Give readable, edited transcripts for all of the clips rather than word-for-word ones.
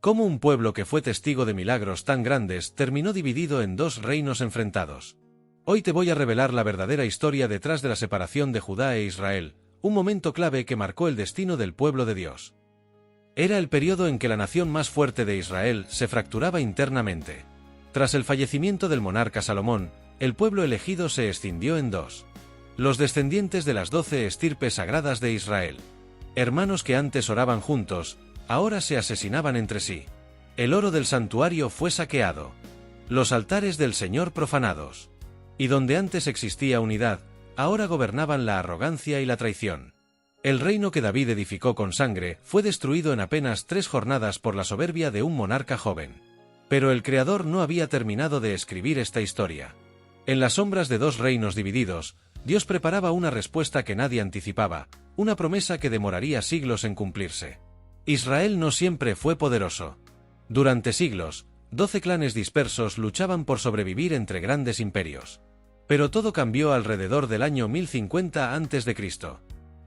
Cómo un pueblo que fue testigo de milagros tan grandes terminó dividido en dos reinos enfrentados. Hoy te voy a revelar la verdadera historia detrás de la separación de Judá e Israel, un momento clave que marcó el destino del pueblo de Dios. Era el periodo en que la nación más fuerte de Israel se fracturaba internamente. Tras el fallecimiento del monarca Salomón, el pueblo elegido se escindió en dos. Los descendientes de las 12 estirpes sagradas de Israel. Hermanos que antes oraban juntos, ahora se asesinaban entre sí. El oro del santuario fue saqueado. Los altares del Señor profanados. Y donde antes existía unidad, ahora gobernaban la arrogancia y la traición. El reino que David edificó con sangre fue destruido en apenas 3 jornadas por la soberbia de un monarca joven. Pero el Creador no había terminado de escribir esta historia. En las sombras de dos reinos divididos, Dios preparaba una respuesta que nadie anticipaba, una promesa que demoraría siglos en cumplirse. Israel no siempre fue poderoso. Durante siglos, 12 clanes dispersos luchaban por sobrevivir entre grandes imperios. Pero todo cambió alrededor del año 1050 a.C.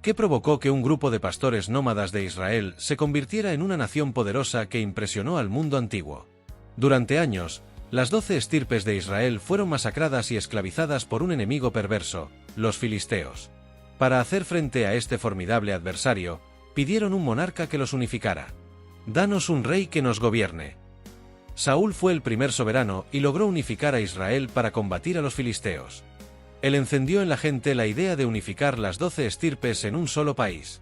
¿Qué provocó que un grupo de pastores nómadas de Israel se convirtiera en una nación poderosa que impresionó al mundo antiguo? Durante años, las 12 estirpes de Israel fueron masacradas y esclavizadas por un enemigo perverso, los filisteos. Para hacer frente a este formidable adversario, pidieron un monarca que los unificara. «Danos un rey que nos gobierne». Saúl fue el primer soberano y logró unificar a Israel para combatir a los filisteos. Él encendió en la gente la idea de unificar las 12 estirpes en un solo país.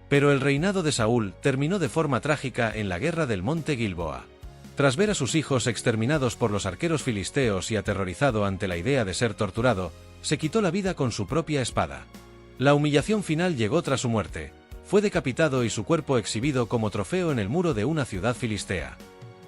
Pero el reinado de Saúl terminó de forma trágica en la guerra del monte Gilboa. Tras ver a sus hijos exterminados por los arqueros filisteos y aterrorizado ante la idea de ser torturado, se quitó la vida con su propia espada. La humillación final llegó tras su muerte. Fue decapitado y su cuerpo exhibido como trofeo en el muro de una ciudad filistea.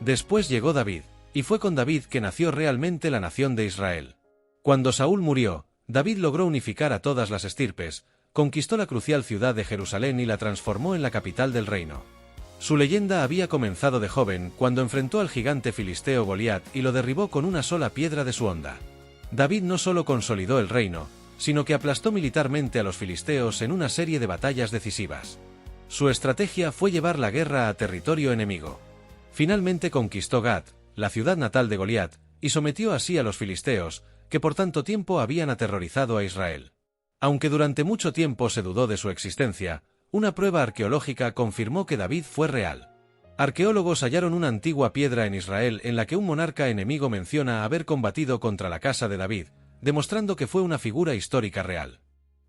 Después llegó David, y fue con David que nació realmente la nación de Israel. Cuando Saúl murió, David logró unificar a todas las estirpes, conquistó la crucial ciudad de Jerusalén y la transformó en la capital del reino. Su leyenda había comenzado de joven cuando enfrentó al gigante filisteo Goliat y lo derribó con una sola piedra de su honda. David no solo consolidó el reino, sino que aplastó militarmente a los filisteos en una serie de batallas decisivas. Su estrategia fue llevar la guerra a territorio enemigo. Finalmente conquistó Gat, la ciudad natal de Goliat, y sometió así a los filisteos, que por tanto tiempo habían aterrorizado a Israel. Aunque durante mucho tiempo se dudó de su existencia, una prueba arqueológica confirmó que David fue real. Arqueólogos hallaron una antigua piedra en Israel en la que un monarca enemigo menciona haber combatido contra la casa de David, demostrando que fue una figura histórica real.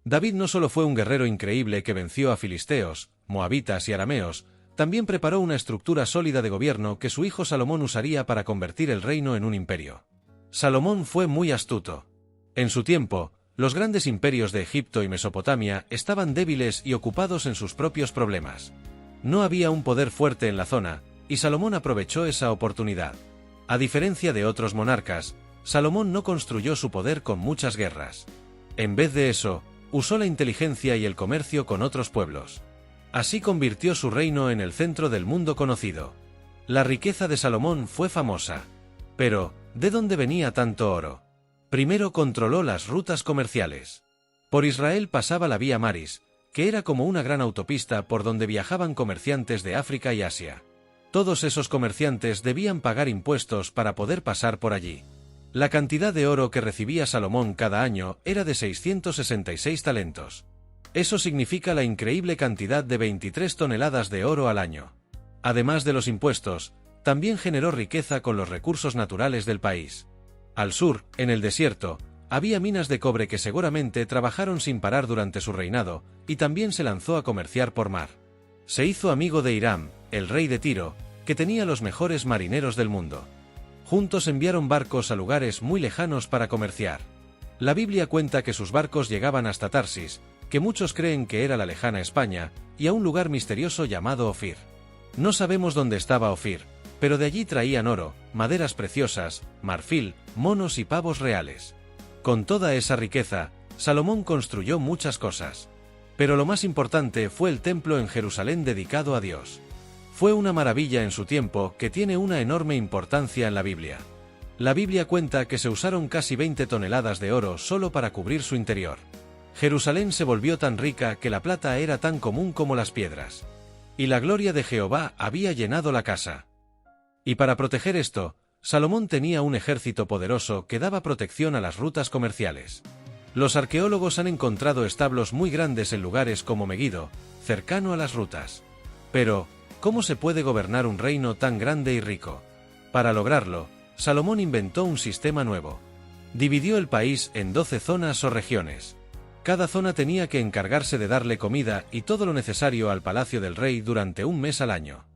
David no solo fue un guerrero increíble que venció a filisteos, moabitas y arameos, también preparó una estructura sólida de gobierno que su hijo Salomón usaría para convertir el reino en un imperio. Salomón fue muy astuto. En su tiempo, los grandes imperios de Egipto y Mesopotamia estaban débiles y ocupados en sus propios problemas. No había un poder fuerte en la zona, y Salomón aprovechó esa oportunidad. A diferencia de otros monarcas, Salomón no construyó su poder con muchas guerras. En vez de eso, usó la inteligencia y el comercio con otros pueblos. Así convirtió su reino en el centro del mundo conocido. La riqueza de Salomón fue famosa. Pero, ¿de dónde venía tanto oro? Primero controló las rutas comerciales. Por Israel pasaba la Vía Maris, que era como una gran autopista por donde viajaban comerciantes de África y Asia. Todos esos comerciantes debían pagar impuestos para poder pasar por allí. La cantidad de oro que recibía Salomón cada año era de 666 talentos. Eso significa la increíble cantidad de 23 toneladas de oro al año. Además de los impuestos, también generó riqueza con los recursos naturales del país. Al sur, en el desierto, había minas de cobre que seguramente trabajaron sin parar durante su reinado, y también se lanzó a comerciar por mar. Se hizo amigo de Hiram, el rey de Tiro, que tenía los mejores marineros del mundo. Juntos enviaron barcos a lugares muy lejanos para comerciar. La Biblia cuenta que sus barcos llegaban hasta Tarsis, que muchos creen que era la lejana España, y a un lugar misterioso llamado Ofir. No sabemos dónde estaba Ofir, pero de allí traían oro, maderas preciosas, marfil, monos y pavos reales. Con toda esa riqueza, Salomón construyó muchas cosas. Pero lo más importante fue el templo en Jerusalén dedicado a Dios. Fue una maravilla en su tiempo que tiene una enorme importancia en la Biblia. La Biblia cuenta que se usaron casi 20 toneladas de oro solo para cubrir su interior. Jerusalén se volvió tan rica que la plata era tan común como las piedras. Y la gloria de Jehová había llenado la casa. Y para proteger esto, Salomón tenía un ejército poderoso que daba protección a las rutas comerciales. Los arqueólogos han encontrado establos muy grandes en lugares como Megido, cercano a las rutas. Pero, ¿cómo se puede gobernar un reino tan grande y rico? Para lograrlo, Salomón inventó un sistema nuevo. Dividió el país en 12 zonas o regiones. Cada zona tenía que encargarse de darle comida y todo lo necesario al palacio del rey durante un mes al año.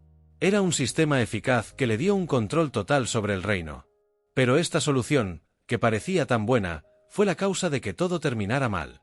Era un sistema eficaz que le dio un control total sobre el reino. Pero esta solución, que parecía tan buena, fue la causa de que todo terminara mal.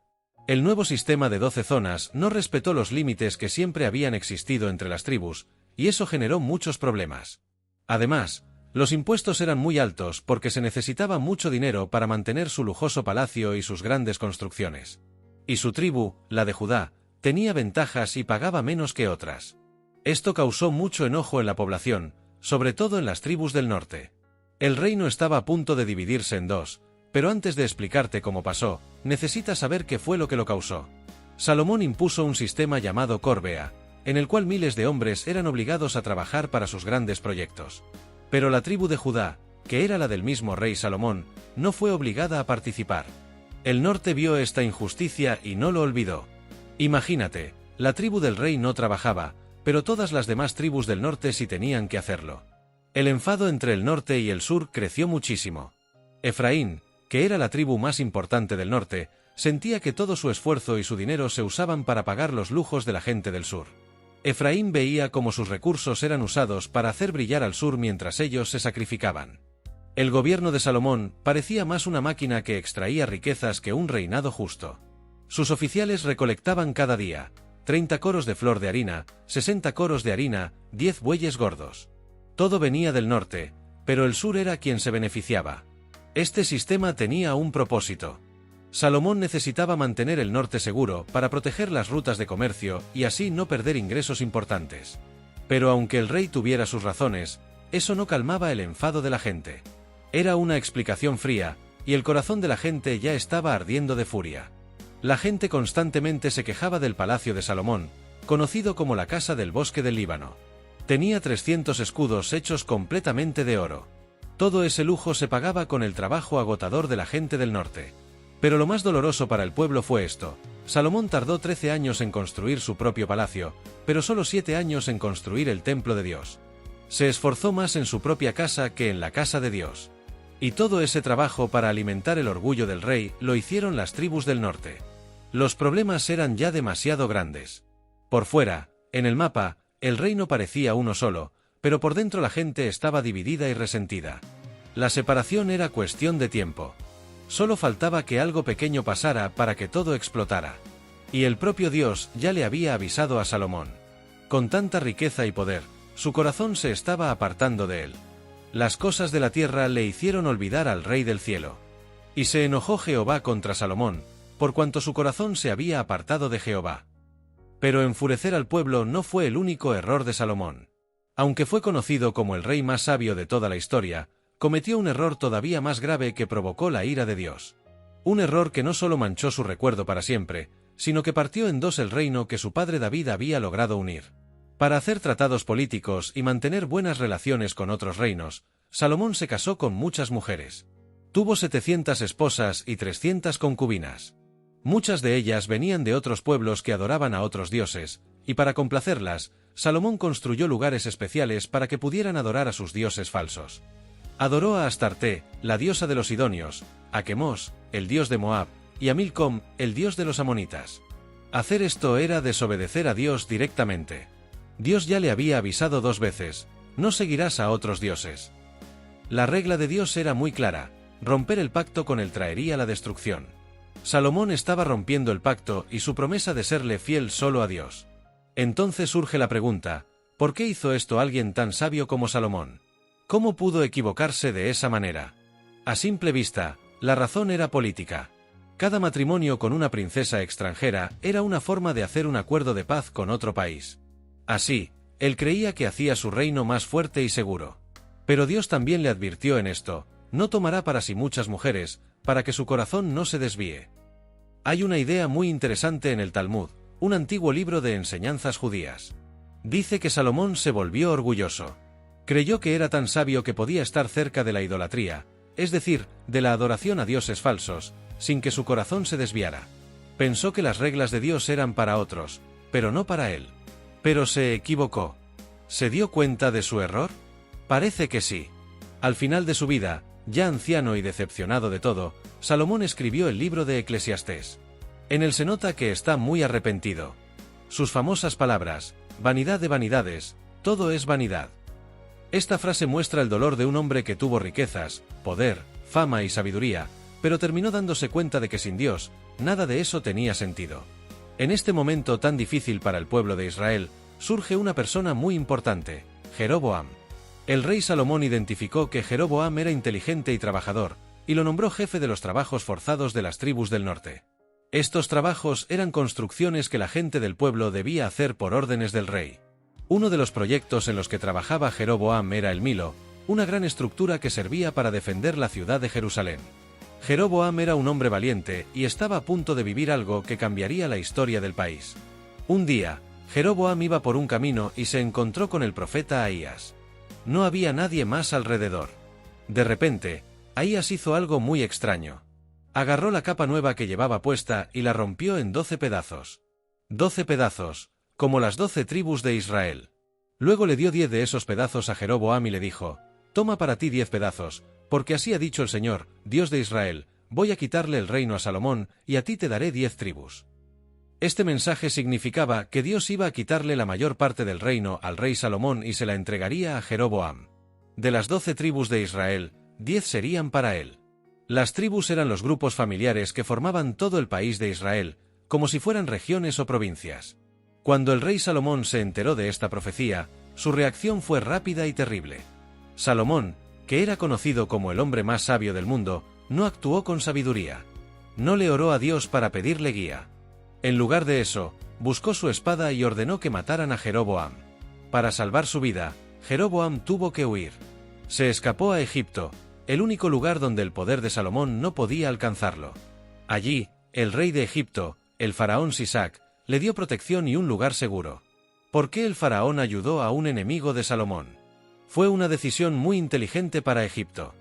El nuevo sistema de 12 zonas no respetó los límites que siempre habían existido entre las tribus, y eso generó muchos problemas. Además, los impuestos eran muy altos porque se necesitaba mucho dinero para mantener su lujoso palacio y sus grandes construcciones. Y su tribu, la de Judá, tenía ventajas y pagaba menos que otras. Esto causó mucho enojo en la población, sobre todo en las tribus del norte. El reino estaba a punto de dividirse en dos, pero antes de explicarte cómo pasó, necesitas saber qué fue lo que lo causó. Salomón impuso un sistema llamado Corbea, en el cual miles de hombres eran obligados a trabajar para sus grandes proyectos. Pero la tribu de Judá, que era la del mismo rey Salomón, no fue obligada a participar. El norte vio esta injusticia y no lo olvidó. Imagínate, la tribu del rey no trabajaba, pero todas las demás tribus del norte sí tenían que hacerlo. El enfado entre el norte y el sur creció muchísimo. Efraín, que era la tribu más importante del norte, sentía que todo su esfuerzo y su dinero se usaban para pagar los lujos de la gente del sur. Efraín veía cómo sus recursos eran usados para hacer brillar al sur mientras ellos se sacrificaban. El gobierno de Salomón parecía más una máquina que extraía riquezas que un reinado justo. Sus oficiales recolectaban cada día 30 coros de flor de harina, 60 coros de harina, 10 bueyes gordos. Todo venía del norte, pero el sur era quien se beneficiaba. Este sistema tenía un propósito. Salomón necesitaba mantener el norte seguro para proteger las rutas de comercio y así no perder ingresos importantes. Pero aunque el rey tuviera sus razones, eso no calmaba el enfado de la gente. Era una explicación fría, y el corazón de la gente ya estaba ardiendo de furia. La gente constantemente se quejaba del palacio de Salomón, conocido como la Casa del Bosque del Líbano. Tenía 300 escudos hechos completamente de oro. Todo ese lujo se pagaba con el trabajo agotador de la gente del norte. Pero lo más doloroso para el pueblo fue esto: Salomón tardó 13 años en construir su propio palacio, pero solo 7 años en construir el templo de Dios. Se esforzó más en su propia casa que en la casa de Dios. Y todo ese trabajo para alimentar el orgullo del rey lo hicieron las tribus del norte. Los problemas eran ya demasiado grandes. Por fuera, en el mapa, el reino parecía uno solo, pero por dentro la gente estaba dividida y resentida. La separación era cuestión de tiempo. Solo faltaba que algo pequeño pasara para que todo explotara. Y el propio Dios ya le había avisado a Salomón. Con tanta riqueza y poder, su corazón se estaba apartando de él. Las cosas de la tierra le hicieron olvidar al Rey del cielo. Y se enojó Jehová contra Salomón, por cuanto su corazón se había apartado de Jehová. Pero enfurecer al pueblo no fue el único error de Salomón. Aunque fue conocido como el rey más sabio de toda la historia, cometió un error todavía más grave que provocó la ira de Dios. Un error que no solo manchó su recuerdo para siempre, sino que partió en dos el reino que su padre David había logrado unir. Para hacer tratados políticos y mantener buenas relaciones con otros reinos, Salomón se casó con muchas mujeres. Tuvo 700 esposas y 300 concubinas. Muchas de ellas venían de otros pueblos que adoraban a otros dioses, y para complacerlas, Salomón construyó lugares especiales para que pudieran adorar a sus dioses falsos. Adoró a Astarte, la diosa de los sidonios, a Quemos, el dios de Moab, y a Milcom, el dios de los amonitas. Hacer esto era desobedecer a Dios directamente. Dios ya le había avisado 2 veces: no seguirás a otros dioses. La regla de Dios era muy clara: romper el pacto con él traería la destrucción. Salomón estaba rompiendo el pacto y su promesa de serle fiel solo a Dios. Entonces surge la pregunta: ¿por qué hizo esto alguien tan sabio como Salomón? ¿Cómo pudo equivocarse de esa manera? A simple vista, la razón era política. Cada matrimonio con una princesa extranjera era una forma de hacer un acuerdo de paz con otro país. Así, él creía que hacía su reino más fuerte y seguro. Pero Dios también le advirtió en esto: no tomará para sí muchas mujeres, para que su corazón no se desvíe. Hay una idea muy interesante en el Talmud, un antiguo libro de enseñanzas judías. Dice que Salomón se volvió orgulloso. Creyó que era tan sabio que podía estar cerca de la idolatría, es decir, de la adoración a dioses falsos, sin que su corazón se desviara. Pensó que las reglas de Dios eran para otros, pero no para él. Pero se equivocó. ¿Se dio cuenta de su error? Parece que sí. Al final de su vida, ya anciano y decepcionado de todo, Salomón escribió el libro de Eclesiastés. En él se nota que está muy arrepentido. Sus famosas palabras, vanidad de vanidades, todo es vanidad. Esta frase muestra el dolor de un hombre que tuvo riquezas, poder, fama y sabiduría, pero terminó dándose cuenta de que sin Dios, nada de eso tenía sentido. En este momento tan difícil para el pueblo de Israel, surge una persona muy importante, Jeroboam. El rey Salomón identificó que Jeroboam era inteligente y trabajador, y lo nombró jefe de los trabajos forzados de las tribus del norte. Estos trabajos eran construcciones que la gente del pueblo debía hacer por órdenes del rey. Uno de los proyectos en los que trabajaba Jeroboam era el Milo, una gran estructura que servía para defender la ciudad de Jerusalén. Jeroboam era un hombre valiente y estaba a punto de vivir algo que cambiaría la historia del país. Un día, Jeroboam iba por un camino y se encontró con el profeta Ahías. No había nadie más alrededor. De repente, Ahías hizo algo muy extraño. Agarró la capa nueva que llevaba puesta y la rompió en 12 pedazos. 12 pedazos, como las 12 tribus de Israel. Luego le dio 10 de esos pedazos a Jeroboam y le dijo: toma para ti 10 pedazos, porque así ha dicho el Señor, Dios de Israel, voy a quitarle el reino a Salomón, y a ti te daré 10 tribus. Este mensaje significaba que Dios iba a quitarle la mayor parte del reino al rey Salomón y se la entregaría a Jeroboam. De las 12 tribus de Israel, 10 serían para él. Las tribus eran los grupos familiares que formaban todo el país de Israel, como si fueran regiones o provincias. Cuando el rey Salomón se enteró de esta profecía, su reacción fue rápida y terrible. Salomón, que era conocido como el hombre más sabio del mundo, no actuó con sabiduría. No le oró a Dios para pedirle guía. En lugar de eso, buscó su espada y ordenó que mataran a Jeroboam. Para salvar su vida, Jeroboam tuvo que huir. Se escapó a Egipto, el único lugar donde el poder de Salomón no podía alcanzarlo. Allí, el rey de Egipto, el faraón Sisac, le dio protección y un lugar seguro. ¿Por qué el faraón ayudó a un enemigo de Salomón? Fue una decisión muy inteligente para Egipto.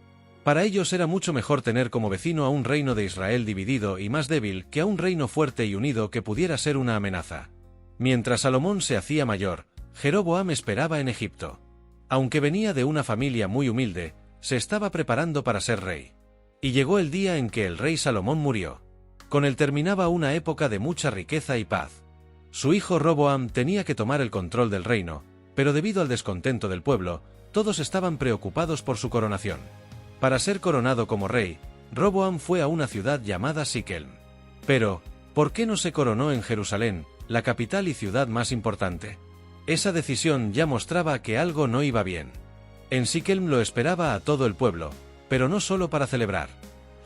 Para ellos era mucho mejor tener como vecino a un reino de Israel dividido y más débil que a un reino fuerte y unido que pudiera ser una amenaza. Mientras Salomón se hacía mayor, Jeroboam esperaba en Egipto. Aunque venía de una familia muy humilde, se estaba preparando para ser rey. Y llegó el día en que el rey Salomón murió. Con él terminaba una época de mucha riqueza y paz. Su hijo Roboam tenía que tomar el control del reino, pero debido al descontento del pueblo, todos estaban preocupados por su coronación. Para ser coronado como rey, Roboam fue a una ciudad llamada Siquelm. Pero, ¿por qué no se coronó en Jerusalén, la capital y ciudad más importante? Esa decisión ya mostraba que algo no iba bien. En Siquelm lo esperaba a todo el pueblo, pero no solo para celebrar.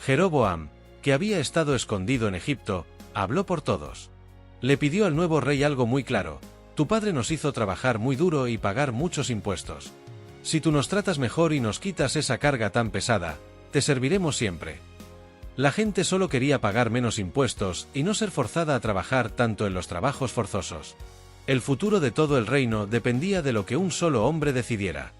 Jeroboam, que había estado escondido en Egipto, habló por todos. Le pidió al nuevo rey algo muy claro: tu padre nos hizo trabajar muy duro y pagar muchos impuestos. Si tú nos tratas mejor y nos quitas esa carga tan pesada, te serviremos siempre. La gente solo quería pagar menos impuestos y no ser forzada a trabajar tanto en los trabajos forzosos. El futuro de todo el reino dependía de lo que un solo hombre decidiera.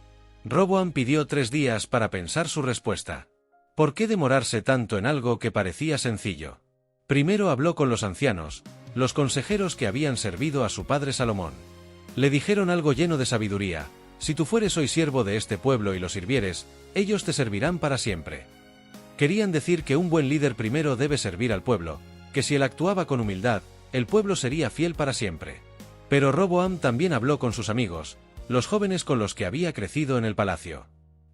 Roboam pidió 3 días para pensar su respuesta. ¿Por qué demorarse tanto en algo que parecía sencillo? Primero habló con los ancianos, los consejeros que habían servido a su padre Salomón. Le dijeron algo lleno de sabiduría: si tú fueres hoy siervo de este pueblo y lo sirvieres, ellos te servirán para siempre. Querían decir que un buen líder primero debe servir al pueblo, que si él actuaba con humildad, el pueblo sería fiel para siempre. Pero Roboam también habló con sus amigos, los jóvenes con los que había crecido en el palacio.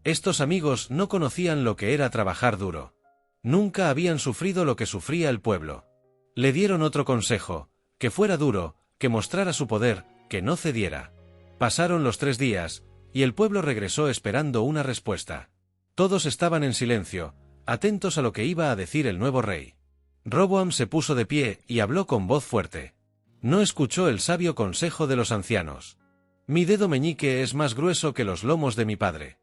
Estos amigos no conocían lo que era trabajar duro. Nunca habían sufrido lo que sufría el pueblo. Le dieron otro consejo: que fuera duro, que mostrara su poder, que no cediera. Pasaron los 3 días, y el pueblo regresó esperando una respuesta. Todos estaban en silencio, atentos a lo que iba a decir el nuevo rey. Roboam se puso de pie y habló con voz fuerte. No escuchó el sabio consejo de los ancianos. Mi dedo meñique es más grueso que los lomos de mi padre.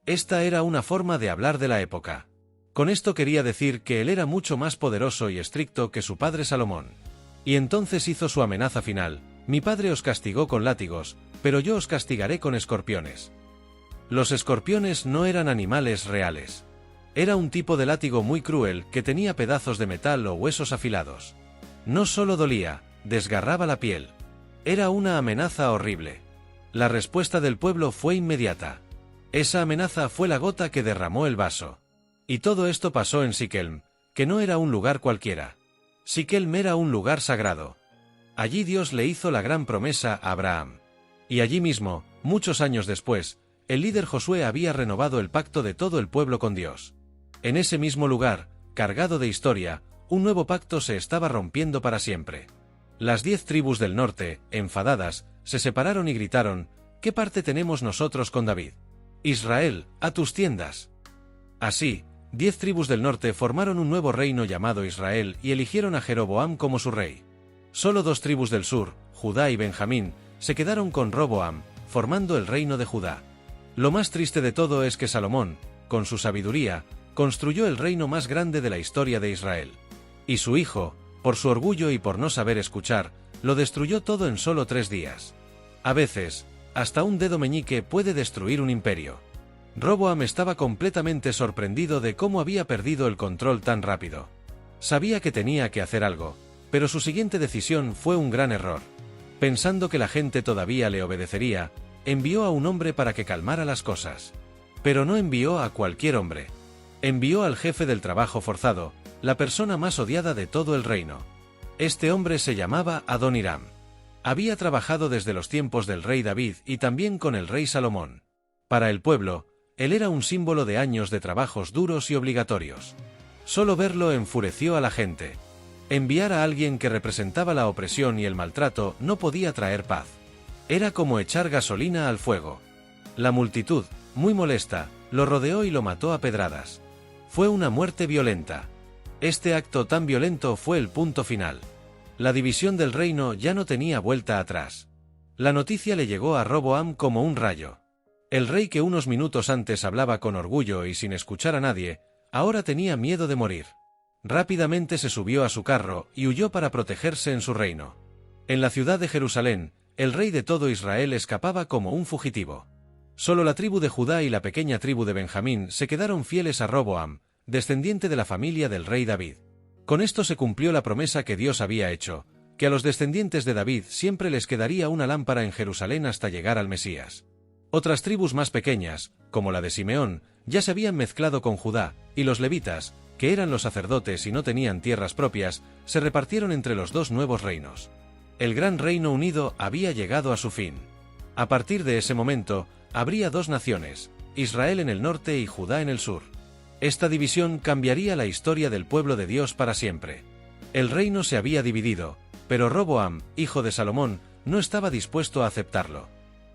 Esta era una forma de hablar de la época. Con esto quería decir que él era mucho más poderoso y estricto que su padre Salomón. Y entonces hizo su amenaza final: mi padre os castigó con látigos, pero yo os castigaré con escorpiones. Los escorpiones no eran animales reales. Era un tipo de látigo muy cruel que tenía pedazos de metal o huesos afilados. No solo dolía, desgarraba la piel. Era una amenaza horrible. La respuesta del pueblo fue inmediata. Esa amenaza fue la gota que derramó el vaso. Y todo esto pasó en Siquelm, que no era un lugar cualquiera. Siquelm era un lugar sagrado. Allí Dios le hizo la gran promesa a Abraham. Y allí mismo, muchos años después, el líder Josué había renovado el pacto de todo el pueblo con Dios. En ese mismo lugar, cargado de historia, un nuevo pacto se estaba rompiendo para siempre. Las 10 tribus del norte, enfadadas, se separaron y gritaron: ¿qué parte tenemos nosotros con David? Israel, a tus tiendas. Así, 10 tribus del norte formaron un nuevo reino llamado Israel y eligieron a Jeroboam como su rey. Solo 2 tribus del sur, Judá y Benjamín, se quedaron con Roboam, formando el reino de Judá. Lo más triste de todo es que Salomón, con su sabiduría, construyó el reino más grande de la historia de Israel. Y su hijo, por su orgullo y por no saber escuchar, lo destruyó todo en solo 3 días. A veces, hasta un dedo meñique puede destruir un imperio. Roboam estaba completamente sorprendido de cómo había perdido el control tan rápido. Sabía que tenía que hacer algo, pero su siguiente decisión fue un gran error. Pensando que la gente todavía le obedecería, envió a un hombre para que calmara las cosas. Pero no envió a cualquier hombre. Envió al jefe del trabajo forzado, la persona más odiada de todo el reino. Este hombre se llamaba Adoniram. Había trabajado desde los tiempos del rey David y también con el rey Salomón. Para el pueblo, él era un símbolo de años de trabajos duros y obligatorios. Solo verlo enfureció a la gente. Enviar a alguien que representaba la opresión y el maltrato no podía traer paz. Era como echar gasolina al fuego. La multitud, muy molesta, lo rodeó y lo mató a pedradas. Fue una muerte violenta. Este acto tan violento fue el punto final. La división del reino ya no tenía vuelta atrás. La noticia le llegó a Roboam como un rayo. El rey que unos minutos antes hablaba con orgullo y sin escuchar a nadie, ahora tenía miedo de morir. Rápidamente se subió a su carro y huyó para protegerse en su reino. En la ciudad de Jerusalén, el rey de todo Israel escapaba como un fugitivo. Solo la tribu de Judá y la pequeña tribu de Benjamín se quedaron fieles a Roboam, descendiente de la familia del rey David. Con esto se cumplió la promesa que Dios había hecho, que a los descendientes de David siempre les quedaría una lámpara en Jerusalén hasta llegar al Mesías. Otras tribus más pequeñas, como la de Simeón, ya se habían mezclado con Judá, y los levitas, que eran los sacerdotes y no tenían tierras propias, se repartieron entre los 2 nuevos reinos. El gran Reino Unido había llegado a su fin. A partir de ese momento, habría 2 naciones, Israel en el norte y Judá en el sur. Esta división cambiaría la historia del pueblo de Dios para siempre. El reino se había dividido, pero Roboam, hijo de Salomón, no estaba dispuesto a aceptarlo.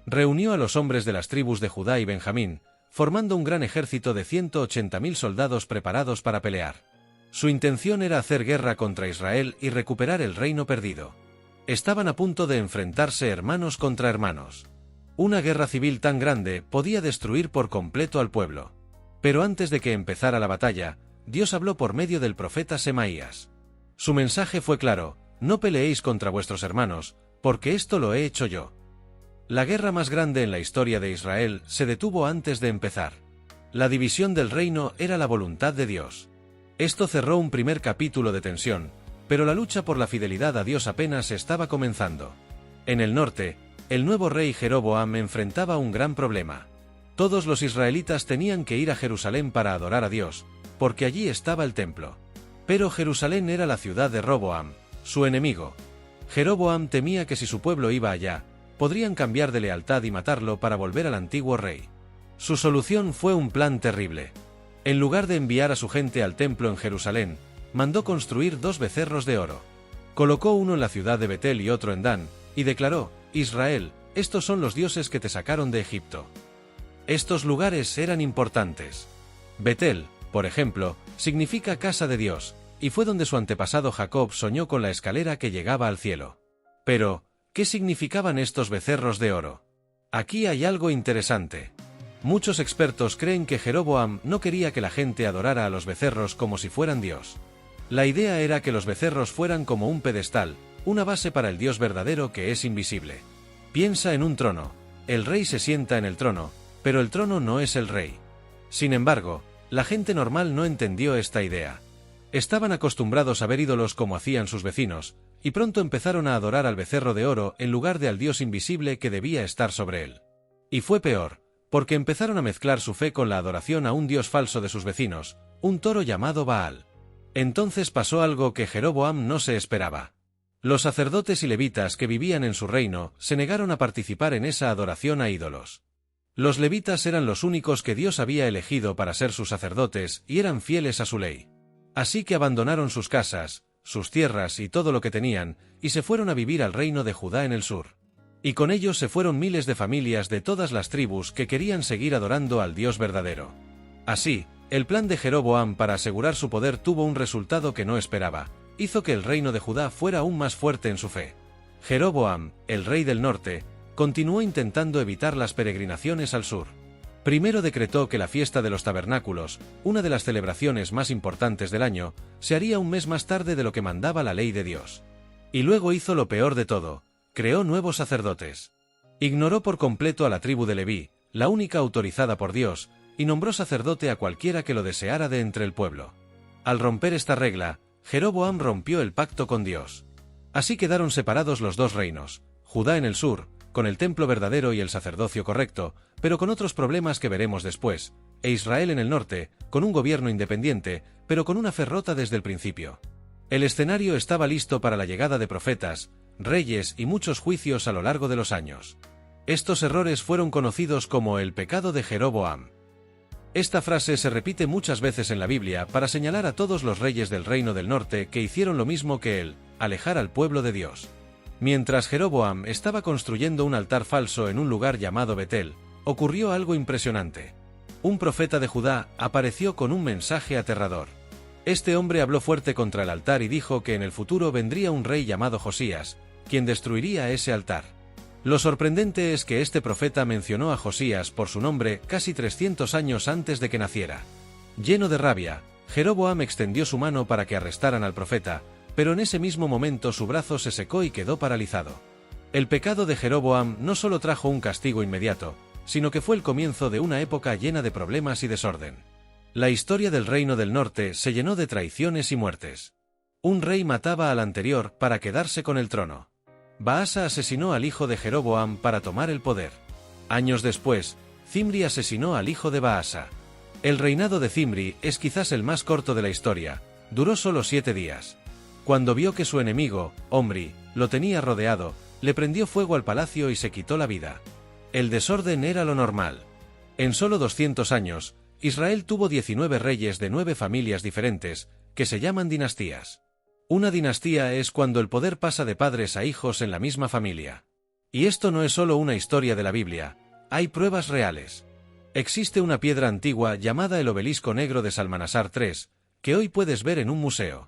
Reunió a los hombres de las tribus de Judá y Benjamín, formando un gran ejército de 180.000 soldados preparados para pelear. Su intención era hacer guerra contra Israel y recuperar el reino perdido. Estaban a punto de enfrentarse hermanos contra hermanos. Una guerra civil tan grande podía destruir por completo al pueblo. Pero antes de que empezara la batalla, Dios habló por medio del profeta Semaías. Su mensaje fue claro: no peleéis contra vuestros hermanos, porque esto lo he hecho yo. La guerra más grande en la historia de Israel se detuvo antes de empezar. La división del reino era la voluntad de Dios. Esto cerró un primer capítulo de tensión, pero la lucha por la fidelidad a Dios apenas estaba comenzando. En el norte, el nuevo rey Jeroboam enfrentaba un gran problema. Todos los israelitas tenían que ir a Jerusalén para adorar a Dios, porque allí estaba el templo. Pero Jerusalén era la ciudad de Roboam, su enemigo. Jeroboam temía que si su pueblo iba allá, podrían cambiar de lealtad y matarlo para volver al antiguo rey. Su solución fue un plan terrible. En lugar de enviar a su gente al templo en Jerusalén, mandó construir 2 becerros de oro. Colocó uno en la ciudad de Betel y otro en Dan, y declaró: Israel, estos son los dioses que te sacaron de Egipto. Estos lugares eran importantes. Betel, por ejemplo, significa casa de Dios, y fue donde su antepasado Jacob soñó con la escalera que llegaba al cielo. Pero, ¿qué significaban estos becerros de oro? Aquí hay algo interesante. Muchos expertos creen que Jeroboam no quería que la gente adorara a los becerros como si fueran Dios. La idea era que los becerros fueran como un pedestal, una base para el Dios verdadero que es invisible. Piensa en un trono. El rey se sienta en el trono, pero el trono no es el rey. Sin embargo, la gente normal no entendió esta idea. Estaban acostumbrados a ver ídolos como hacían sus vecinos, y pronto empezaron a adorar al becerro de oro en lugar de al Dios invisible que debía estar sobre él. Y fue peor, porque empezaron a mezclar su fe con la adoración a un dios falso de sus vecinos, un toro llamado Baal. Entonces pasó algo que Jeroboam no se esperaba. Los sacerdotes y levitas que vivían en su reino se negaron a participar en esa adoración a ídolos. Los levitas eran los únicos que Dios había elegido para ser sus sacerdotes y eran fieles a su ley. Así que abandonaron sus casas, sus tierras y todo lo que tenían, y se fueron a vivir al reino de Judá en el sur. Y con ellos se fueron miles de familias de todas las tribus que querían seguir adorando al Dios verdadero. Así, el plan de Jeroboam para asegurar su poder tuvo un resultado que no esperaba. Hizo que el reino de Judá fuera aún más fuerte en su fe. Jeroboam, el rey del norte, continuó intentando evitar las peregrinaciones al sur. Primero decretó que la fiesta de los tabernáculos, una de las celebraciones más importantes del año, se haría un mes más tarde de lo que mandaba la ley de Dios. Y luego hizo lo peor de todo, creó nuevos sacerdotes. Ignoró por completo a la tribu de Leví, la única autorizada por Dios, y nombró sacerdote a cualquiera que lo deseara de entre el pueblo. Al romper esta regla, Jeroboam rompió el pacto con Dios. Así quedaron separados los dos reinos, Judá en el sur, con el templo verdadero y el sacerdocio correcto, pero con otros problemas que veremos después, e Israel en el norte, con un gobierno independiente, pero con una fe rota desde el principio. El escenario estaba listo para la llegada de profetas, reyes y muchos juicios a lo largo de los años. Estos errores fueron conocidos como el pecado de Jeroboam. Esta frase se repite muchas veces en la Biblia para señalar a todos los reyes del reino del norte que hicieron lo mismo que él, alejar al pueblo de Dios. Mientras Jeroboam estaba construyendo un altar falso en un lugar llamado Betel, ocurrió algo impresionante. Un profeta de Judá apareció con un mensaje aterrador. Este hombre habló fuerte contra el altar y dijo que en el futuro vendría un rey llamado Josías, quien destruiría ese altar. Lo sorprendente es que este profeta mencionó a Josías por su nombre casi 300 años antes de que naciera. Lleno de rabia, Jeroboam extendió su mano para que arrestaran al profeta, pero en ese mismo momento su brazo se secó y quedó paralizado. El pecado de Jeroboam no solo trajo un castigo inmediato, sino que fue el comienzo de una época llena de problemas y desorden. La historia del reino del norte se llenó de traiciones y muertes. Un rey mataba al anterior para quedarse con el trono. Baasa asesinó al hijo de Jeroboam para tomar el poder. Años después, Zimri asesinó al hijo de Baasa. El reinado de Zimri es quizás el más corto de la historia, duró solo 7 días. Cuando vio que su enemigo, Omri, lo tenía rodeado, le prendió fuego al palacio y se quitó la vida. El desorden era lo normal. En solo 200 años, Israel tuvo 19 reyes de 9 familias diferentes, que se llaman dinastías. Una dinastía es cuando el poder pasa de padres a hijos en la misma familia. Y esto no es solo una historia de la Biblia, hay pruebas reales. Existe una piedra antigua llamada el Obelisco Negro de Salmanasar III, que hoy puedes ver en un museo.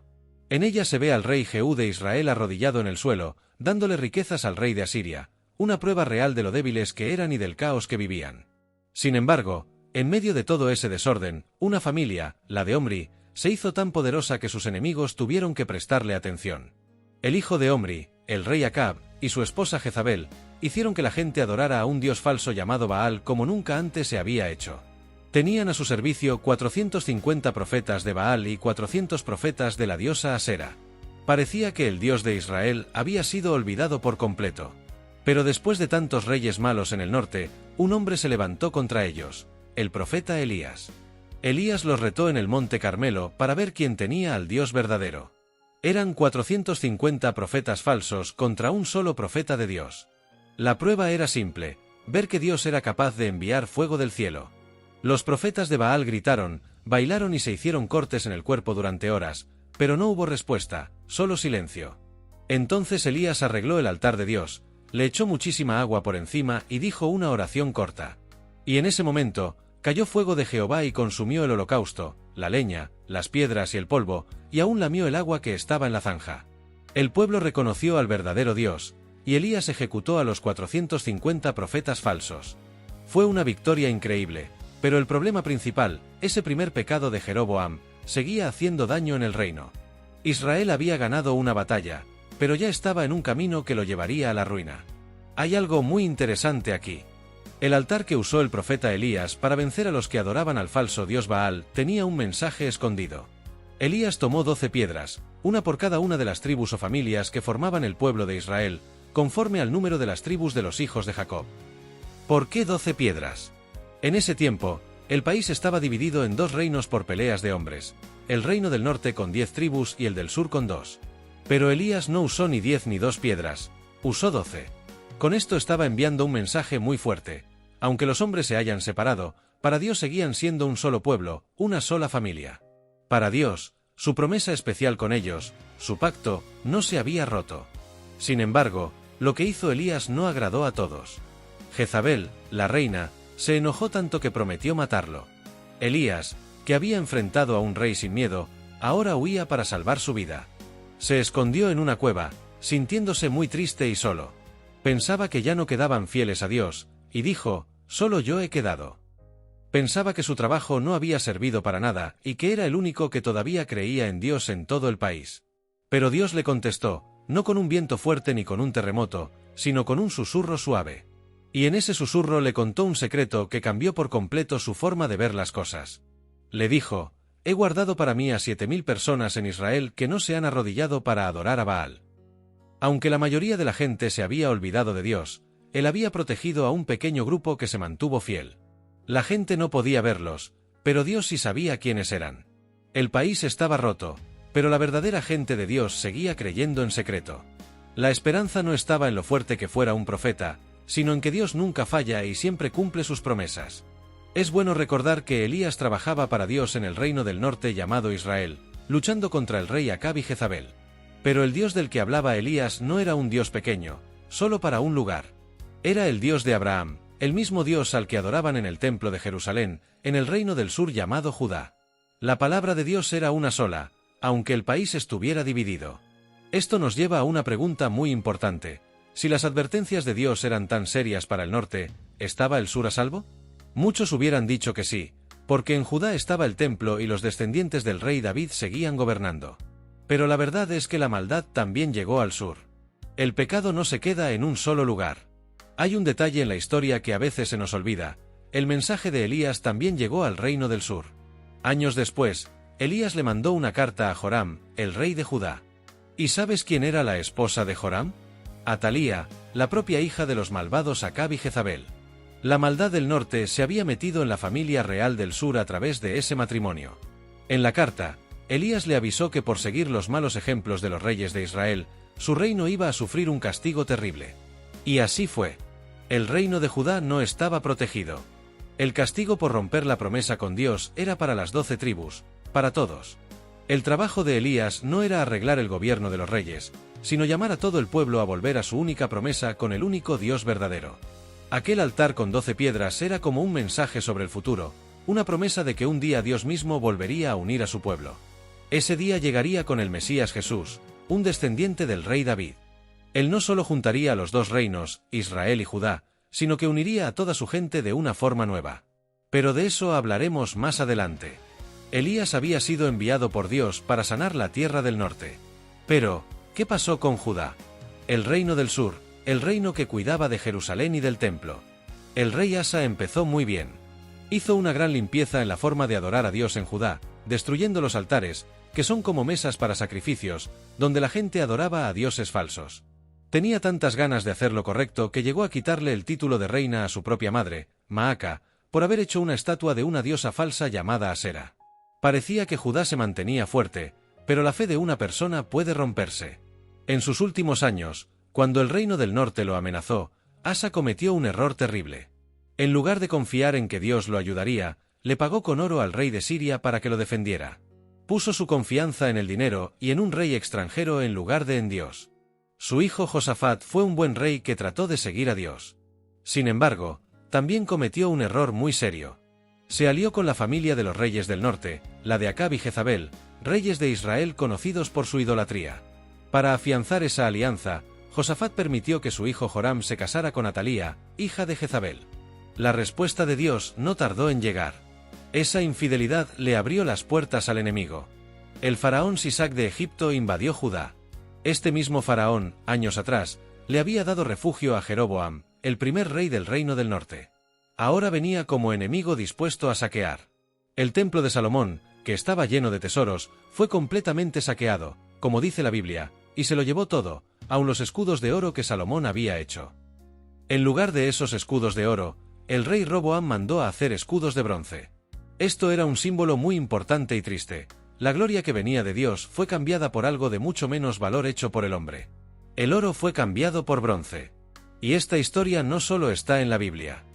En ella se ve al rey Jehú de Israel arrodillado en el suelo, dándole riquezas al rey de Asiria, una prueba real de lo débiles que eran y del caos que vivían. Sin embargo, en medio de todo ese desorden, una familia, la de Omri, se hizo tan poderosa que sus enemigos tuvieron que prestarle atención. El hijo de Omri, el rey Acab, y su esposa Jezabel, hicieron que la gente adorara a un dios falso llamado Baal como nunca antes se había hecho. Tenían a su servicio 450 profetas de Baal y 400 profetas de la diosa Asera. Parecía que el Dios de Israel había sido olvidado por completo. Pero después de tantos reyes malos en el norte, un hombre se levantó contra ellos, el profeta Elías. Elías los retó en el monte Carmelo para ver quién tenía al Dios verdadero. Eran 450 profetas falsos contra un solo profeta de Dios. La prueba era simple, ver que Dios era capaz de enviar fuego del cielo. Los profetas de Baal gritaron, bailaron y se hicieron cortes en el cuerpo durante horas, pero no hubo respuesta, solo silencio. Entonces Elías arregló el altar de Dios, le echó muchísima agua por encima y dijo una oración corta. Y en ese momento, cayó fuego de Jehová y consumió el holocausto, la leña, las piedras y el polvo, y aún lamió el agua que estaba en la zanja. El pueblo reconoció al verdadero Dios, y Elías ejecutó a los 450 profetas falsos. Fue una victoria increíble, pero el problema principal, ese primer pecado de Jeroboam, seguía haciendo daño en el reino. Israel había ganado una batalla, pero ya estaba en un camino que lo llevaría a la ruina. Hay algo muy interesante aquí. El altar que usó el profeta Elías para vencer a los que adoraban al falso dios Baal tenía un mensaje escondido. Elías tomó 12 piedras, una por cada una de las tribus o familias que formaban el pueblo de Israel, conforme al número de las tribus de los hijos de Jacob. ¿Por qué 12 piedras? En ese tiempo, el país estaba dividido en 2 reinos por peleas de hombres, el reino del norte con 10 tribus y el del sur con 2. Pero Elías no usó ni 10 ni 2 piedras, usó 12. Con esto estaba enviando un mensaje muy fuerte. Aunque los hombres se hayan separado, para Dios seguían siendo un solo pueblo, una sola familia. Para Dios, su promesa especial con ellos, su pacto, no se había roto. Sin embargo, lo que hizo Elías no agradó a todos. Jezabel, la reina, se enojó tanto que prometió matarlo. Elías, que había enfrentado a un rey sin miedo, ahora huía para salvar su vida. Se escondió en una cueva, sintiéndose muy triste y solo. Pensaba que ya no quedaban fieles a Dios, y dijo: «Solo yo he quedado». Pensaba que su trabajo no había servido para nada, y que era el único que todavía creía en Dios en todo el país. Pero Dios le contestó, no con un viento fuerte ni con un terremoto, sino con un susurro suave. Y en ese susurro le contó un secreto que cambió por completo su forma de ver las cosas. Le dijo: «He guardado para mí a 7000 personas en Israel que no se han arrodillado para adorar a Baal». Aunque la mayoría de la gente se había olvidado de Dios, Él había protegido a un pequeño grupo que se mantuvo fiel. La gente no podía verlos, pero Dios sí sabía quiénes eran. El país estaba roto, pero la verdadera gente de Dios seguía creyendo en secreto. La esperanza no estaba en lo fuerte que fuera un profeta, sino en que Dios nunca falla y siempre cumple sus promesas. Es bueno recordar que Elías trabajaba para Dios en el reino del norte llamado Israel, luchando contra el rey Acab y Jezabel. Pero el Dios del que hablaba Elías no era un Dios pequeño, solo para un lugar. Era el Dios de Abraham, el mismo Dios al que adoraban en el templo de Jerusalén, en el reino del sur llamado Judá. La palabra de Dios era una sola, aunque el país estuviera dividido. Esto nos lleva a una pregunta muy importante. Si las advertencias de Dios eran tan serias para el norte, ¿estaba el sur a salvo? Muchos hubieran dicho que sí, porque en Judá estaba el templo y los descendientes del rey David seguían gobernando. Pero la verdad es que la maldad también llegó al sur. El pecado no se queda en un solo lugar. Hay un detalle en la historia que a veces se nos olvida: el mensaje de Elías también llegó al reino del sur. Años después, Elías le mandó una carta a Joram, el rey de Judá. ¿Y sabes quién era la esposa de Joram? Atalía, la propia hija de los malvados Acab y Jezabel. La maldad del norte se había metido en la familia real del sur a través de ese matrimonio. En la carta, Elías le avisó que por seguir los malos ejemplos de los reyes de Israel, su reino iba a sufrir un castigo terrible. Y así fue. El reino de Judá no estaba protegido. El castigo por romper la promesa con Dios era para las 12 tribus, para todos. El trabajo de Elías no era arreglar el gobierno de los reyes, sino llamar a todo el pueblo a volver a su única promesa con el único Dios verdadero. Aquel altar con 12 piedras era como un mensaje sobre el futuro, una promesa de que un día Dios mismo volvería a unir a su pueblo. Ese día llegaría con el Mesías Jesús, un descendiente del rey David. Él no solo juntaría a los 2 reinos, Israel y Judá, sino que uniría a toda su gente de una forma nueva. Pero de eso hablaremos más adelante. Elías había sido enviado por Dios para sanar la tierra del norte. Pero, ¿qué pasó con Judá? El reino del sur, el reino que cuidaba de Jerusalén y del templo. El rey Asa empezó muy bien. Hizo una gran limpieza en la forma de adorar a Dios en Judá, destruyendo los altares, que son como mesas para sacrificios, donde la gente adoraba a dioses falsos. Tenía tantas ganas de hacer lo correcto que llegó a quitarle el título de reina a su propia madre, Maaca, por haber hecho una estatua de una diosa falsa llamada Asera. Parecía que Judá se mantenía fuerte, pero la fe de una persona puede romperse. En sus últimos años, cuando el reino del norte lo amenazó, Asa cometió un error terrible. En lugar de confiar en que Dios lo ayudaría, le pagó con oro al rey de Siria para que lo defendiera. Puso su confianza en el dinero y en un rey extranjero en lugar de en Dios. Su hijo Josafat fue un buen rey que trató de seguir a Dios. Sin embargo, también cometió un error muy serio. Se alió con la familia de los reyes del norte, la de Acab y Jezabel, reyes de Israel conocidos por su idolatría. Para afianzar esa alianza, Josafat permitió que su hijo Joram se casara con Atalía, hija de Jezabel. La respuesta de Dios no tardó en llegar. Esa infidelidad le abrió las puertas al enemigo. El faraón Sisac de Egipto invadió Judá. Este mismo faraón, años atrás, le había dado refugio a Jeroboam, el primer rey del reino del norte. ahora venía como enemigo dispuesto a saquear. El templo de Salomón, que estaba lleno de tesoros, fue completamente saqueado, como dice la Biblia, y se lo llevó todo, aun los escudos de oro que Salomón había hecho. En lugar de esos escudos de oro, el rey Roboam mandó a hacer escudos de bronce. Esto era un símbolo muy importante y triste. La gloria que venía de Dios fue cambiada por algo de mucho menos valor hecho por el hombre. El oro fue cambiado por bronce. Y esta historia no solo está en la Biblia.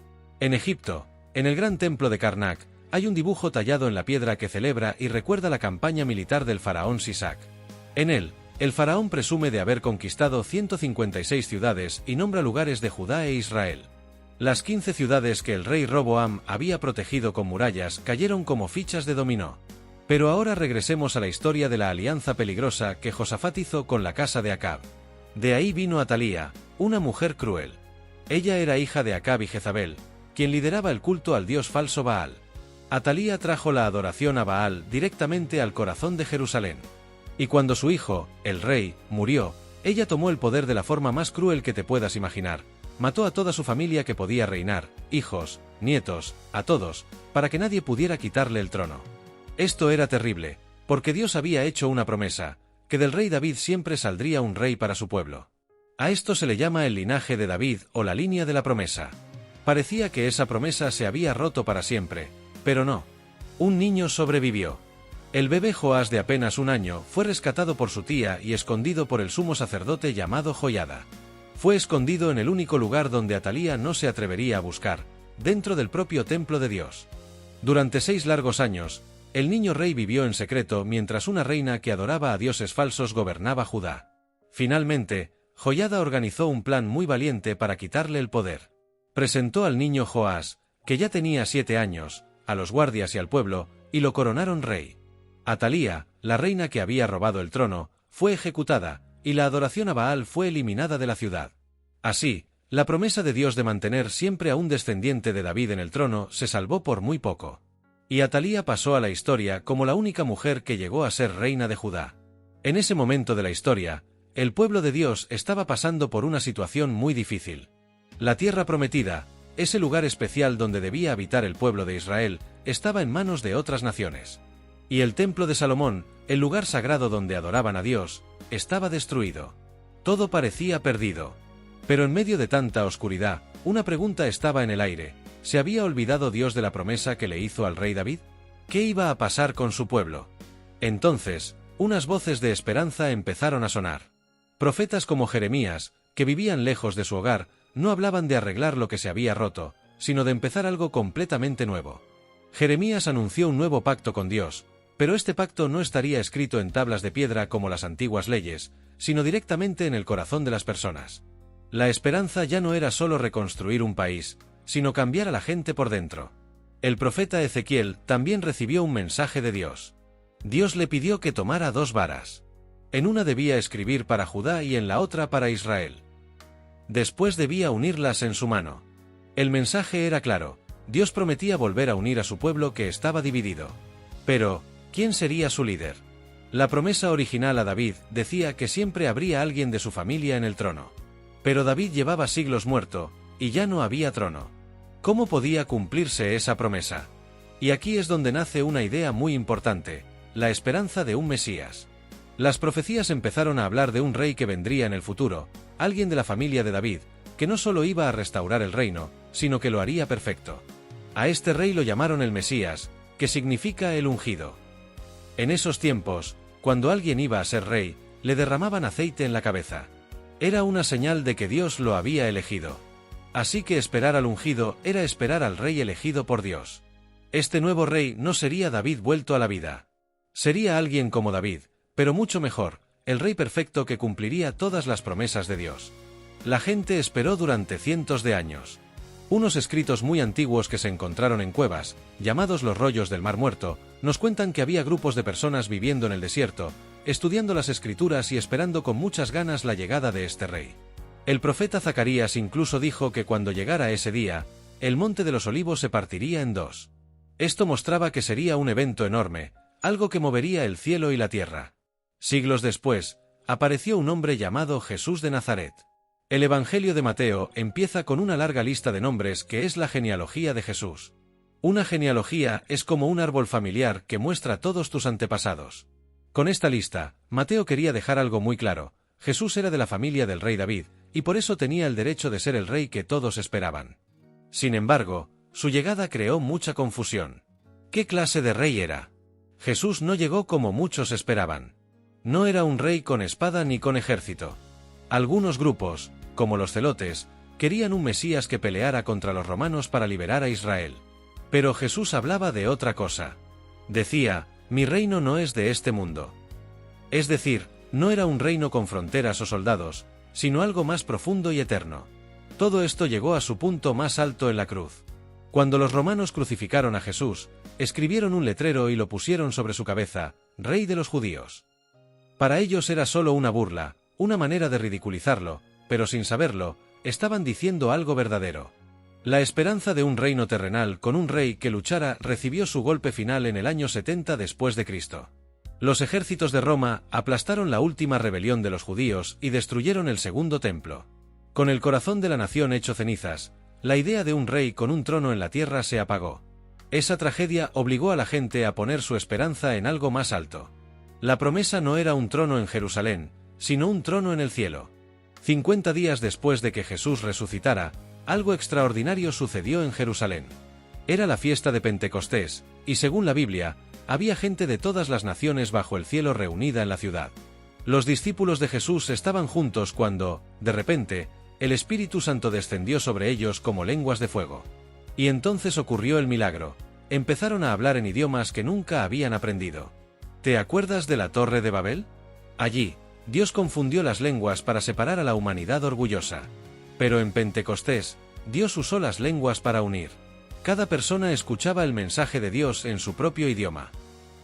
En Egipto, en el gran templo de Karnak, hay un dibujo tallado en la piedra que celebra y recuerda la campaña militar del faraón Sisac. En él, el faraón presume de haber conquistado 156 ciudades y nombra lugares de Judá e Israel. Las 15 ciudades que el rey Roboam había protegido con murallas cayeron como fichas de dominó. Pero ahora regresemos a la historia de la alianza peligrosa que Josafat hizo con la casa de Acab. De ahí vino Atalía, una mujer cruel. Ella era hija de Acab y Jezabel, quien lideraba el culto al dios falso Baal. Atalía trajo la adoración a Baal directamente al corazón de Jerusalén. Y cuando su hijo, el rey, murió, ella tomó el poder de la forma más cruel que te puedas imaginar. Mató a toda su familia que podía reinar, hijos, nietos, a todos, para que nadie pudiera quitarle el trono. Esto era terrible, porque Dios había hecho una promesa, que del rey David siempre saldría un rey para su pueblo. A esto se le llama el linaje de David o la línea de la promesa. Parecía que esa promesa se había roto para siempre, pero no. Un niño sobrevivió. El bebé Joás de apenas un año fue rescatado por su tía y escondido por el sumo sacerdote llamado Joiada. Fue escondido en el único lugar donde Atalía no se atrevería a buscar, dentro del propio templo de Dios. Durante 6 largos años, el niño rey vivió en secreto mientras una reina que adoraba a dioses falsos gobernaba Judá. Finalmente, Joiada organizó un plan muy valiente para quitarle el poder. Presentó al niño Joás, que ya tenía 7 años, a los guardias y al pueblo, y lo coronaron rey. Atalía, la reina que había robado el trono, fue ejecutada, y la adoración a Baal fue eliminada de la ciudad. Así, la promesa de Dios de mantener siempre a un descendiente de David en el trono se salvó por muy poco. Y Atalía pasó a la historia como la única mujer que llegó a ser reina de Judá. En ese momento de la historia, el pueblo de Dios estaba pasando por una situación muy difícil. La tierra prometida, ese lugar especial donde debía habitar el pueblo de Israel, estaba en manos de otras naciones. Y el templo de Salomón, el lugar sagrado donde adoraban a Dios, estaba destruido. Todo parecía perdido. Pero en medio de tanta oscuridad, una pregunta estaba en el aire. ¿Se había olvidado Dios de la promesa que le hizo al rey David? ¿Qué iba a pasar con su pueblo? Entonces, unas voces de esperanza empezaron a sonar. Profetas como Jeremías, que vivían lejos de su hogar, no hablaban de arreglar lo que se había roto, sino de empezar algo completamente nuevo. Jeremías anunció un nuevo pacto con Dios, pero este pacto no estaría escrito en tablas de piedra como las antiguas leyes, sino directamente en el corazón de las personas. La esperanza ya no era solo reconstruir un país, sino cambiar a la gente por dentro. El profeta Ezequiel también recibió un mensaje de Dios. Dios le pidió que tomara 2 varas. En una debía escribir para Judá y en la otra para Israel. Después debía unirlas en su mano. El mensaje era claro: Dios prometía volver a unir a su pueblo que estaba dividido. Pero, ¿quién sería su líder? La promesa original a David decía que siempre habría alguien de su familia en el trono. Pero David llevaba siglos muerto, y ya no había trono. ¿Cómo podía cumplirse esa promesa? Y aquí es donde nace una idea muy importante: la esperanza de un Mesías. Las profecías empezaron a hablar de un rey que vendría en el futuro, alguien de la familia de David, que no solo iba a restaurar el reino, sino que lo haría perfecto. A este rey lo llamaron el Mesías, que significa el ungido. En esos tiempos, cuando alguien iba a ser rey, le derramaban aceite en la cabeza. Era una señal de que Dios lo había elegido. Así que esperar al ungido era esperar al rey elegido por Dios. Este nuevo rey no sería David vuelto a la vida. Sería alguien como David, pero mucho mejor, el rey perfecto que cumpliría todas las promesas de Dios. La gente esperó durante cientos de años. Unos escritos muy antiguos que se encontraron en cuevas, llamados los rollos del Mar Muerto, nos cuentan que había grupos de personas viviendo en el desierto, estudiando las escrituras y esperando con muchas ganas la llegada de este rey. El profeta Zacarías incluso dijo que cuando llegara ese día, el monte de los olivos se partiría en 2. Esto mostraba que sería un evento enorme, algo que movería el cielo y la tierra. Siglos después, apareció un hombre llamado Jesús de Nazaret. El Evangelio de Mateo empieza con una larga lista de nombres que es la genealogía de Jesús. Una genealogía es como un árbol familiar que muestra todos tus antepasados. Con esta lista, Mateo quería dejar algo muy claro: Jesús era de la familia del rey David, y por eso tenía el derecho de ser el rey que todos esperaban. Sin embargo, su llegada creó mucha confusión. ¿Qué clase de rey era? Jesús no llegó como muchos esperaban. No era un rey con espada ni con ejército. Algunos grupos, como los celotes, querían un Mesías que peleara contra los romanos para liberar a Israel. Pero Jesús hablaba de otra cosa. Decía: mi reino no es de este mundo. Es decir, no era un reino con fronteras o soldados, sino algo más profundo y eterno. Todo esto llegó a su punto más alto en la cruz. Cuando los romanos crucificaron a Jesús, escribieron un letrero y lo pusieron sobre su cabeza: Rey de los Judíos. Para ellos era solo una burla, una manera de ridiculizarlo, pero sin saberlo, estaban diciendo algo verdadero. La esperanza de un reino terrenal con un rey que luchara recibió su golpe final en el año 70 después de Cristo. Los ejércitos de Roma aplastaron la última rebelión de los judíos y destruyeron el segundo templo. Con el corazón de la nación hecho cenizas, la idea de un rey con un trono en la tierra se apagó. Esa tragedia obligó a la gente a poner su esperanza en algo más alto. La promesa no era un trono en Jerusalén, sino un trono en el cielo. 50 días después de que Jesús resucitara, algo extraordinario sucedió en Jerusalén. Era la fiesta de Pentecostés, y según la Biblia, había gente de todas las naciones bajo el cielo reunida en la ciudad. Los discípulos de Jesús estaban juntos cuando, de repente, el Espíritu Santo descendió sobre ellos como lenguas de fuego. Y entonces ocurrió el milagro: empezaron a hablar en idiomas que nunca habían aprendido. ¿Te acuerdas de la Torre de Babel? Allí, Dios confundió las lenguas para separar a la humanidad orgullosa. Pero en Pentecostés, Dios usó las lenguas para unir. Cada persona escuchaba el mensaje de Dios en su propio idioma.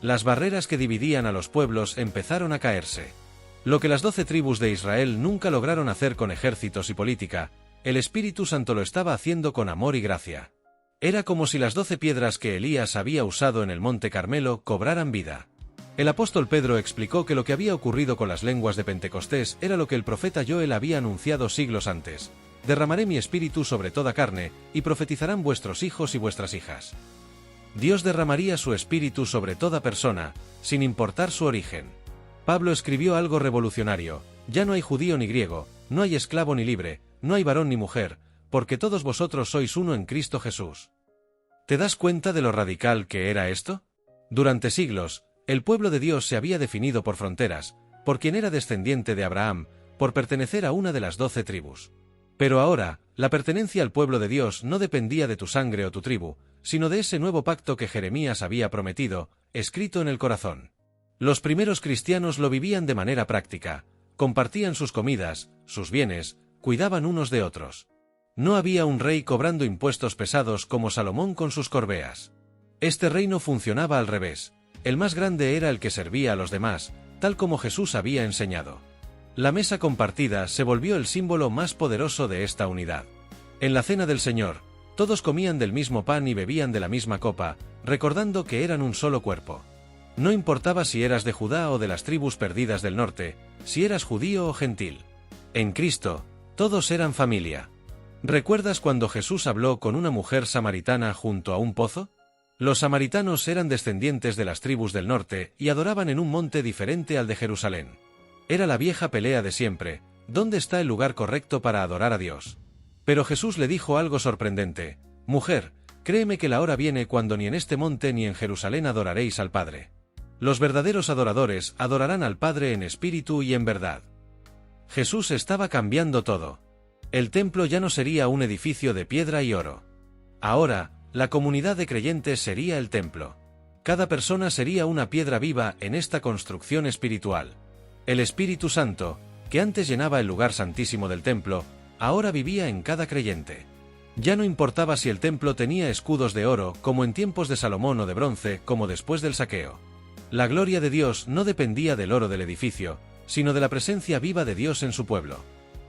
Las barreras que dividían a los pueblos empezaron a caerse. Lo que las 12 tribus de Israel nunca lograron hacer con ejércitos y política, el Espíritu Santo lo estaba haciendo con amor y gracia. Era como si las 12 piedras que Elías había usado en el Monte Carmelo cobraran vida. El apóstol Pedro explicó que lo que había ocurrido con las lenguas de Pentecostés era lo que el profeta Joel había anunciado siglos antes: derramaré mi espíritu sobre toda carne, y profetizarán vuestros hijos y vuestras hijas. Dios derramaría su espíritu sobre toda persona, sin importar su origen. Pablo escribió algo revolucionario: ya no hay judío ni griego, no hay esclavo ni libre, no hay varón ni mujer, porque todos vosotros sois uno en Cristo Jesús. ¿Te das cuenta de lo radical que era esto? Durante siglos, el pueblo de Dios se había definido por fronteras, por quien era descendiente de Abraham, por pertenecer a una de las 12 tribus. Pero ahora, la pertenencia al pueblo de Dios no dependía de tu sangre o tu tribu, sino de ese nuevo pacto que Jeremías había prometido, escrito en el corazón. Los primeros cristianos lo vivían de manera práctica: compartían sus comidas, sus bienes, cuidaban unos de otros. No había un rey cobrando impuestos pesados como Salomón con sus corbeas. Este reino funcionaba al revés: el más grande era el que servía a los demás, tal como Jesús había enseñado. La mesa compartida se volvió el símbolo más poderoso de esta unidad. En la cena del Señor, todos comían del mismo pan y bebían de la misma copa, recordando que eran un solo cuerpo. No importaba si eras de Judá o de las tribus perdidas del norte, si eras judío o gentil. En Cristo, todos eran familia. ¿Recuerdas cuando Jesús habló con una mujer samaritana junto a un pozo? Los samaritanos eran descendientes de las tribus del norte y adoraban en un monte diferente al de Jerusalén. Era la vieja pelea de siempre: ¿dónde está el lugar correcto para adorar a Dios? Pero Jesús le dijo algo sorprendente: mujer, créeme que la hora viene cuando ni en este monte ni en Jerusalén adoraréis al Padre. Los verdaderos adoradores adorarán al Padre en espíritu y en verdad. Jesús estaba cambiando todo. El templo ya no sería un edificio de piedra y oro. Ahora, la comunidad de creyentes sería el templo. Cada persona sería una piedra viva en esta construcción espiritual. El Espíritu Santo, que antes llenaba el lugar santísimo del templo, ahora vivía en cada creyente. Ya no importaba si el templo tenía escudos de oro como en tiempos de Salomón o de bronce como después del saqueo. La gloria de Dios no dependía del oro del edificio, sino de la presencia viva de Dios en su pueblo.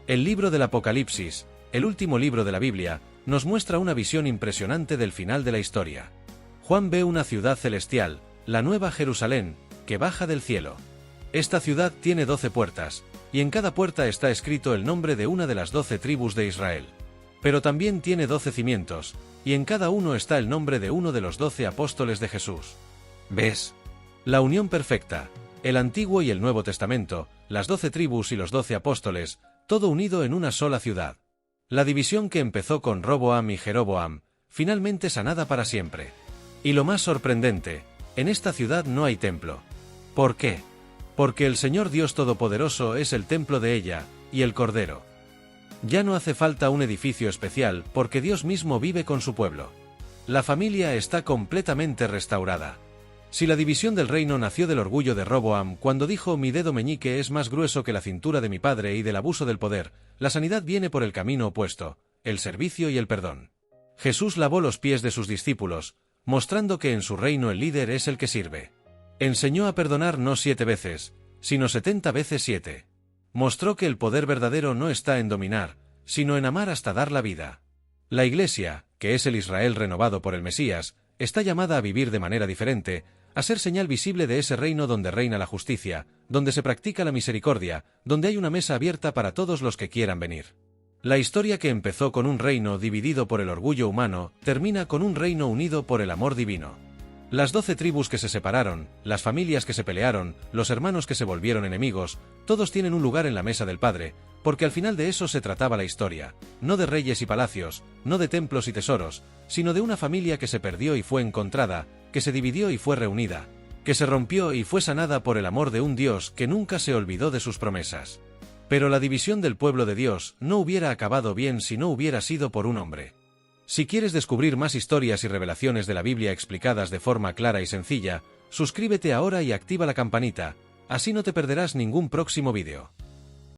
El libro del Apocalipsis, el último libro de la Biblia, nos muestra una visión impresionante del final de la historia. Juan ve una ciudad celestial, la Nueva Jerusalén, que baja del cielo. Esta ciudad tiene 12 puertas, y en cada puerta está escrito el nombre de una de las 12 tribus de Israel. Pero también tiene 12 cimientos, y en cada uno está el nombre de uno de los 12 apóstoles de Jesús. ¿Ves? La unión perfecta, el Antiguo y el Nuevo Testamento, las 12 tribus y los 12 apóstoles, todo unido en una sola ciudad. La división que empezó con Roboam y Jeroboam, finalmente sanada para siempre. Y lo más sorprendente, en esta ciudad no hay templo. ¿Por qué? Porque el Señor Dios Todopoderoso es el templo de ella, y el Cordero. Ya no hace falta un edificio especial, porque Dios mismo vive con su pueblo. La familia está completamente restaurada. Si la división del reino nació del orgullo de Roboam cuando dijo «Mi dedo meñique es más grueso que la cintura de mi padre» y del abuso del poder, la sanidad viene por el camino opuesto, el servicio y el perdón. Jesús lavó los pies de sus discípulos, mostrando que en su reino el líder es el que sirve. Enseñó a perdonar no 7 veces, sino 70 veces 7. Mostró que el poder verdadero no está en dominar, sino en amar hasta dar la vida. La Iglesia, que es el Israel renovado por el Mesías, está llamada a vivir de manera diferente, a ser señal visible de ese reino donde reina la justicia, donde se practica la misericordia, donde hay una mesa abierta para todos los que quieran venir. La historia que empezó con un reino dividido por el orgullo humano, termina con un reino unido por el amor divino. Las 12 tribus que se separaron, las familias que se pelearon, los hermanos que se volvieron enemigos, todos tienen un lugar en la mesa del Padre, porque al final de eso se trataba la historia, no de reyes y palacios, no de templos y tesoros, sino de una familia que se perdió y fue encontrada, que se dividió y fue reunida, que se rompió y fue sanada por el amor de un Dios que nunca se olvidó de sus promesas. Pero la división del pueblo de Dios no hubiera acabado bien si no hubiera sido por un hombre. Si quieres descubrir más historias y revelaciones de la Biblia explicadas de forma clara y sencilla, suscríbete ahora y activa la campanita, así no te perderás ningún próximo vídeo.